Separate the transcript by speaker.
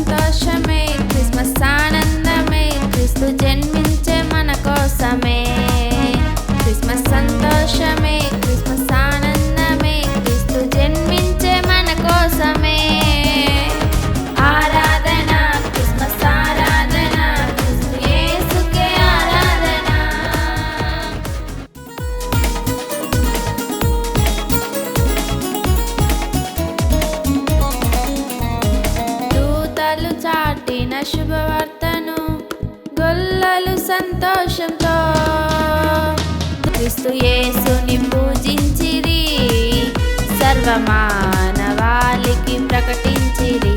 Speaker 1: సంతోషమే, క్రిస్మస్ ఆనందమే, క్రీస్తు జన్మించే మన కోసమే. క్రిస్మస్ సంతోషమే, క్రిస్మస్ ఆనందమే, క్రీస్తు జన్మించే మన కోసమే. ఆరాధన, క్రిస్మస్ ఆరాధన, క్రీస్తు యేసుకే ఆరాధన. దూతలు చాటిన శుభవార్తను గొల్లలు సంతోషంతో క్రీస్తు యేసుని పూజించిరి, సర్వమానవాళికి ప్రకటించిరి.